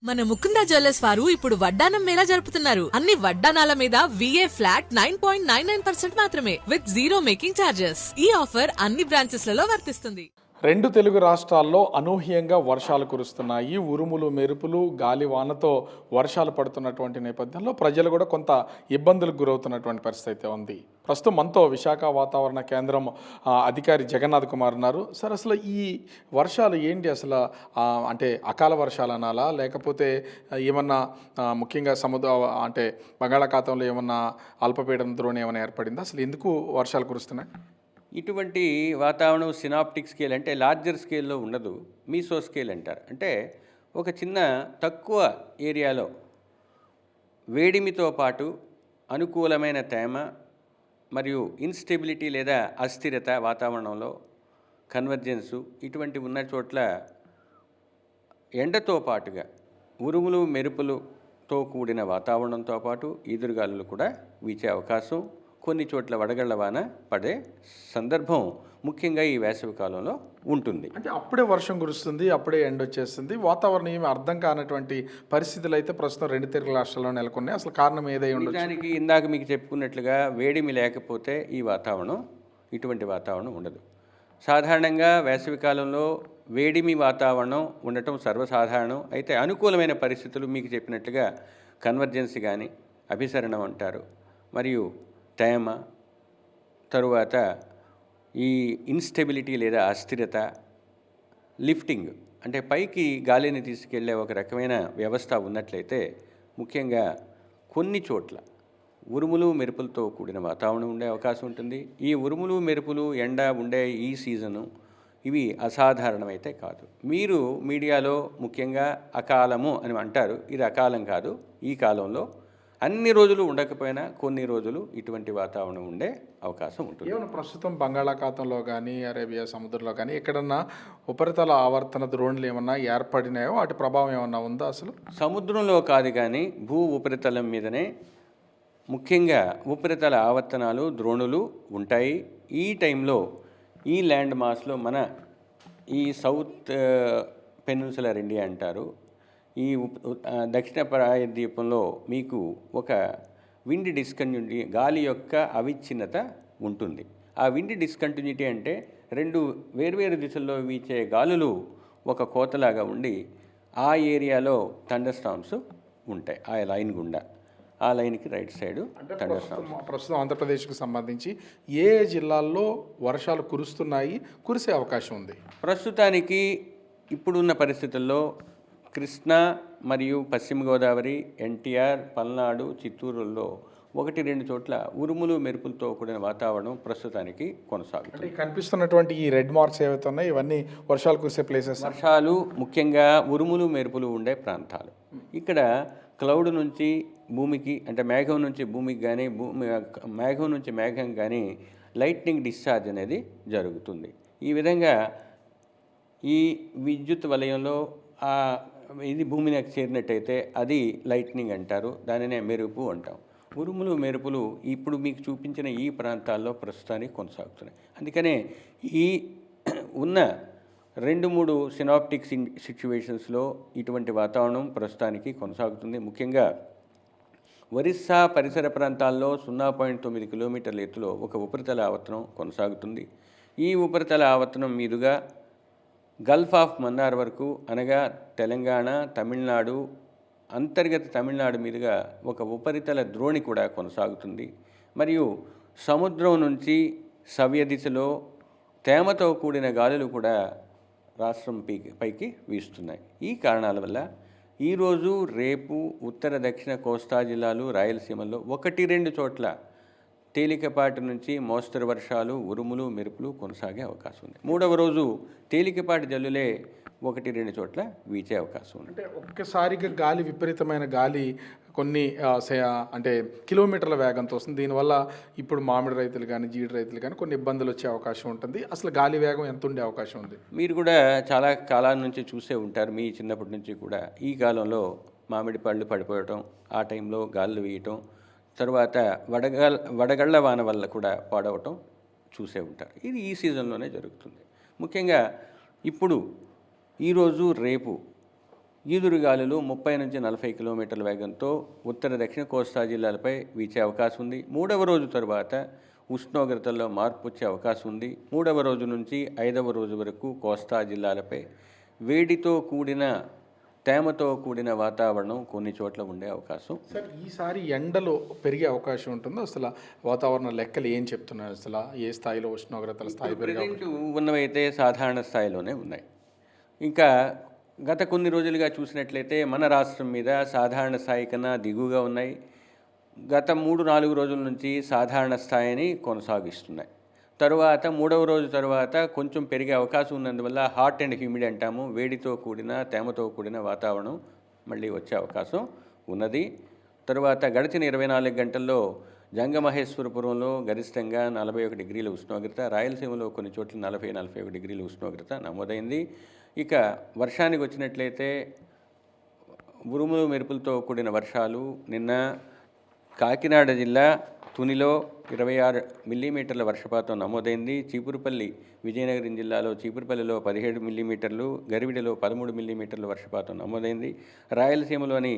మన ముకుందా జ్యువెలర్స్ వారు ఇప్పుడు వడ్డానం మేళా జరుపుతున్నారు. అన్ని వడ్డానాల మీద VA ఫ్లాట్ 9.99% మాత్రమే విత్ జీరో మేకింగ్ చార్జెస్. ఈ ఆఫర్ అన్ని బ్రాంచెస్ లలో వర్తిస్తుంది. రెండు తెలుగు రాష్ట్రాల్లో అనూహ్యంగా వర్షాలు కురుస్తున్నాయి. ఉరుములు, మెరుపులు, గాలివానతో వర్షాలు పడుతున్నటువంటి నేపథ్యంలో ప్రజలు కూడా కొంత ఇబ్బందులకు గురవుతున్నటువంటి పరిస్థితి అయితే ఉంది. ప్రస్తుతం మనతో విశాఖ వాతావరణ కేంద్రం అధికారి జగన్నాథ్ కుమార్ ఉన్నారు. సార్, అసలు ఈ వర్షాలు ఏంటి? అసలు అంటే అకాల వర్షాలు అనాలా, లేకపోతే ఏమన్నా ముఖ్యంగా అంటే బంగాళాఖాతంలో ఏమన్నా అల్పపీడన ద్రోణి ఏమైనా ఏర్పడిందా? అసలు ఎందుకు వర్షాలు కురుస్తున్నాయి? ఇటువంటి వాతావరణం సినాప్టిక్ స్కేల్ అంటే లార్జర్ స్కేల్లో ఉండదు, మీసో స్కేల్ అంటారు. అంటే ఒక చిన్న తక్కువ ఏరియాలో వేడిమితో పాటు అనుకూలమైన తేమ మరియు ఇన్స్టెబిలిటీ లేదా అస్థిరత వాతావరణంలో కన్వర్జెన్సు ఇటువంటి ఉన్న చోట్ల ఎండతో పాటుగా ఉరుములు మెరుపులతో కూడిన వాతావరణంతో పాటు ఈదురుగాలులు కూడా వీచే అవకాశం, కొన్ని చోట్ల వడగళ్ల వాన పడే సందర్భం ముఖ్యంగా ఈ వేసవి కాలంలో ఉంటుంది. అంటే అప్పుడే వర్షం కురుస్తుంది, అప్పుడే ఎండ వచ్చేస్తుంది. వాతావరణం ఏమి అర్థం కానటువంటి పరిస్థితులు అయితే ప్రస్తుతం రెండు తెలుగు రాష్ట్రాల్లో నెలకొన్నాయి. అసలు కారణం ఏదై ఉండదు? దానికి ఇందాక మీకు చెప్పుకున్నట్లుగా వేడిమి లేకపోతే ఇటువంటి వాతావరణం ఉండదు. సాధారణంగా వేసవి కాలంలో వేడిమి వాతావరణం ఉండటం సర్వసాధారణం. అయితే అనుకూలమైన పరిస్థితులు మీకు చెప్పినట్లుగా కన్వర్జెన్సీ కానీ అభిసరణం అంటారు, మరియు తేమ, తరువాత ఈ ఇన్స్టెబిలిటీ లేదా అస్థిరత, లిఫ్టింగ్ అంటే పైకి గాలిని తీసుకెళ్లే ఒక రకమైన వ్యవస్థ ఉన్నట్లయితే ముఖ్యంగా కొన్ని చోట్ల ఉరుములు మెరుపులతో కూడిన వాతావరణం ఉండే అవకాశం ఉంటుంది. ఈ ఉరుములు మెరుపులు ఎండ ఉండే ఈ సీజను ఇవి అసాధారణమైతే కాదు. మీరు మీడియాలో ముఖ్యంగా అకాలము అని అంటారు. ఇది అకాలం కాదు. ఈ కాలంలో అన్ని రోజులు ఉండకపోయినా కొన్ని రోజులు ఇటువంటి వాతావరణం ఉండే అవకాశం ఉంటుంది. ఏమైనా ప్రస్తుతం బంగాళాఖాతంలో కానీ అరేబియా సముద్రంలో కానీ ఎక్కడన్నా ఉపరితల ఆవర్తన ద్రోణులు ఏమన్నా ఏర్పడినాయో వాటి ప్రభావం ఏమన్నా ఉందా? అసలు సముద్రంలో కాదు కానీ భూ ఉపరితలం మీదనే ముఖ్యంగా ఉపరితల ఆవర్తనాలు ద్రోణులు ఉంటాయి. ఈ టైంలో ఈ ల్యాండ్ మాస్లో మన ఈ సౌత్ పెనిన్సులర్ ఇండియా అంటారు, ఈ దక్షిణ ప్రాయద్వీపంలో మీకు ఒక విండ్ డిస్కంటిన్యూటీ, గాలి యొక్క అవిచ్ఛిన్నత ఉంటుంది. ఆ విండ్ డిస్కంటిన్యూటీ అంటే రెండు వేర్వేరు దిశల్లో వీచే గాలులు ఒక కోతలాగా ఉండి ఆ ఏరియాలో థండర్ స్టార్మ్స్ ఉంటాయి. ఆ లైన్ గుండా, ఆ లైన్కి రైట్ సైడ్ థండర్ స్టార్మ్స్. ప్రస్తుతం ఆంధ్రప్రదేశ్కి సంబంధించి ఏ జిల్లాల్లో వర్షాలు కురిసే అవకాశం ఉంది? ప్రస్తుతానికి ఇప్పుడున్న పరిస్థితుల్లో కృష్ణా మరియు పశ్చిమ గోదావరి, ఎన్టీఆర్, పల్నాడు, చిత్తూరులో 1-2 చోట్ల ఉరుములు మెరుపులతో కూడిన వాతావరణం ప్రస్తుతానికి కొనసాగుతుంది. కనిపిస్తున్నటువంటి ఈ రెడ్ మార్క్స్ ఏవైతే ఉన్నాయో ఇవన్నీ వర్షాలు కురిసే ప్లేసెస్. వర్షాలు ముఖ్యంగా ఉరుములు మెరుపులు ఉండే ప్రాంతాలు. ఇక్కడ క్లౌడ్ నుంచి భూమికి అంటే మేఘం నుంచి భూమికి కానీ మేఘం నుంచి మేఘం కానీ లైట్నింగ్ డిశ్చార్జ్ అనేది జరుగుతుంది. ఈ విధంగా ఈ విద్యుత్ వలయంలో ఇది భూమిని చేరినట్టయితే అది లైట్నింగ్ అంటారు, దానినే మెరుపు అంటాం. ఉరుములు మెరుపులు ఇప్పుడు మీకు చూపించిన ఈ ప్రాంతాల్లో ప్రస్తుతానికి కొనసాగుతున్నాయి. అందుకనే ఈ ఉన్న 2-3 సినాప్టిక్ సిచ్యువేషన్స్లో ఇటువంటి వాతావరణం ప్రస్తుతానికి కొనసాగుతుంది. ముఖ్యంగా ఒరిస్సా పరిసర ప్రాంతాల్లో 0.9 కిలోమీటర్ల ఎత్తులో ఒక ఉపరితల ఆవర్తనం కొనసాగుతుంది. ఈ ఉపరితల ఆవర్తనం మీదుగా గల్ఫ్ ఆఫ్ మన్నార్ వరకు, అనగా తెలంగాణ, తమిళనాడు, అంతర్గత తమిళనాడు మీదుగా ఒక ఉపరితల ద్రోణి కూడా కొనసాగుతుంది. మరియు సముద్రం నుంచి సవ్య దిశలో తేమతో కూడిన గాలులు కూడా రాష్ట్రం పైకి వీస్తున్నాయి. ఈ కారణాల వల్ల ఈరోజు రేపు ఉత్తర దక్షిణ కోస్తా జిల్లాలు, రాయలసీమల్లో 1-2 చోట్ల తేలికపాటి నుంచి మోస్తరు వర్షాలు, ఉరుములు మెరుపులు కొనసాగే అవకాశం ఉంది. 3వ రోజు తేలికపాటి జల్లులే 1-2 చోట్ల వీచే అవకాశం ఉంది. అంటే ఒక్కసారిగా గాలి, విపరీతమైన గాలి కొన్ని అంటే కిలోమీటర్ల వేగంతో వస్తుంది. దీనివల్ల ఇప్పుడు మామిడి రైతులు కానీ జీడి రైతులు కానీ కొన్ని ఇబ్బందులు వచ్చే అవకాశం ఉంటుంది. అసలు గాలి వేగం ఎంత ఉండే అవకాశం ఉంది? మీరు కూడా చాలా కాలాల నుంచి చూసే ఉంటారు, మీ చిన్నప్పటి నుంచి కూడా. ఈ కాలంలో మామిడి పళ్ళు పడిపోవటం, ఆ టైంలో గాలులు వేయటం, తరువాత వడగళ్ల వాన వల్ల కూడా పాడవటం చూసే ఉంటారు. ఇది ఈ సీజన్లోనే జరుగుతుంది. ముఖ్యంగా ఇప్పుడు ఈరోజు రేపు ఈదురుగాలులు 30 నుంచి 40 కిలోమీటర్ల వేగంతో ఉత్తర దక్షిణ కోస్తా జిల్లాలపై వీచే అవకాశం ఉంది. 3వ రోజు తర్వాత ఉష్ణోగ్రతల్లో మార్పు వచ్చే అవకాశం ఉంది. 3వ రోజు నుంచి 5వ రోజు వరకు కోస్తా జిల్లాలపై వేడితో కూడిన తేమతో కూడిన వాతావరణం కొన్ని చోట్ల ఉండే అవకాశం. సార్ ఈసారి ఎండలు పెరిగే అవకాశం ఉంటుందో అసలు వాతావరణ లెక్కలు ఏం చెప్తున్నారు? అసలు ఏ స్థాయిలో ఉష్ణోగ్రతల స్థాయి పెరిగే ఉన్నవైతే సాధారణ స్థాయిలోనే ఉన్నాయి. ఇంకా గత కొన్ని రోజులుగా చూసినట్లయితే మన రాష్ట్రం మీద సాధారణ స్థాయి కన్నా దిగువగా ఉన్నాయి. గత 3-4 రోజుల నుంచి సాధారణ స్థాయిని కొనసాగిస్తున్నాయి. తరువాత 3వ రోజు తర్వాత కొంచెం పెరిగే అవకాశం ఉన్నందువల్ల హాట్ అండ్ హ్యూమిడ్ అంటాము, వేడితో కూడిన తేమతో కూడిన వాతావరణం మళ్ళీ వచ్చే అవకాశం ఉన్నది. తరువాత గడిచిన 24 గంటల్లో జంగమహేశ్వరపురంలో గరిష్టంగా 41 డిగ్రీల ఉష్ణోగ్రత, రాయలసీమలో కొన్ని చోట్ల 40-41 డిగ్రీల ఉష్ణోగ్రత నమోదైంది. ఇక వర్షానికి వచ్చినట్లయితే ఉరుములు మెరుపులతో కూడిన వర్షాలు నిన్న కాకినాడ జిల్లా తునిలో 26 మిల్లీమీటర్ల వర్షపాతం నమోదైంది. చీపురుపల్లి విజయనగరం జిల్లాలో చీపురుపల్లిలో 17 మిల్లీమీటర్లు, గరివిడలో 13 మిల్లీమీటర్ల వర్షపాతం నమోదైంది. రాయలసీమలోని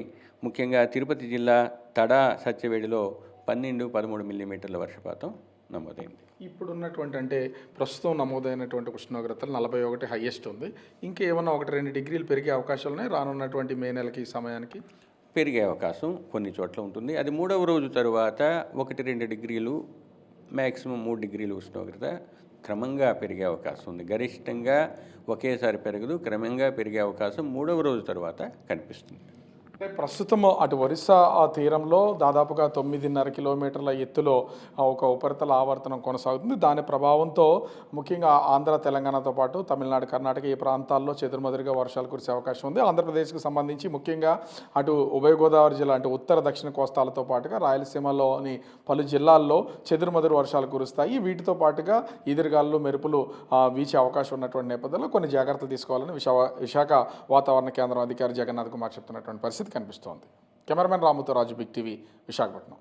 ముఖ్యంగా తిరుపతి జిల్లా తడా సత్యవేడిలో 12-13 మిల్లీమీటర్ల వర్షపాతం నమోదైంది. ఇప్పుడు ఉన్నటువంటి అంటే ప్రస్తుతం నమోదైనటువంటి ఉష్ణోగ్రతలు 41 హైయెస్ట్ ఉంది. ఇంకేమన్నా 1-2 డిగ్రీలు పెరిగే అవకాశాలు ఉన్నాయి రానున్నటువంటి మే నెలకి సమయానికి? పెరిగే అవకాశం కొన్ని చోట్ల ఉంటుంది. అది 3వ రోజు తరువాత 1-2 డిగ్రీలు, మ్యాక్సిమం 3 డిగ్రీలు ఉష్ణోగ్రత క్రమంగా పెరిగే అవకాశం ఉంది. గరిష్టంగా ఒకేసారి పెరగదు, క్రమంగా పెరిగే అవకాశం 3వ రోజు తర్వాత కనిపిస్తుంది. అంటే ప్రస్తుతం అటు ఒరిస్సా ఆ తీరంలో దాదాపుగా 9.5 కిలోమీటర్ల ఎత్తులో ఒక ఉపరితల ఆవర్తనం కొనసాగుతుంది. దాని ప్రభావంతో ముఖ్యంగా ఆంధ్ర తెలంగాణతో పాటు తమిళనాడు, కర్ణాటక ఈ ప్రాంతాల్లో చెదురుమదురుగా వర్షాలు కురిసే అవకాశం ఉంది. ఆంధ్రప్రదేశ్కు సంబంధించి ముఖ్యంగా అటు ఉభయ గోదావరి జిల్లా అంటే ఉత్తర దక్షిణ కోస్తాలతో పాటుగా రాయలసీమలోని పలు జిల్లాల్లో చెదురుమదురు వర్షాలు కురుస్తాయి. వీటితో పాటుగా ఈదురుగాలు మెరుపులు వీచే అవకాశం ఉన్నటువంటి నేపథ్యంలో కొన్ని జాగ్రత్తలు తీసుకోవాలని విశాఖ వాతావరణ కేంద్రం అధికారి జగన్నాథ్ కుమార్ చెప్తున్నటువంటి పరిస్థితి కనిపిస్తోంది. కెమెరామెన్ రాముతో రాజు, బిగ్ టీవీ, విశాఖపట్నం.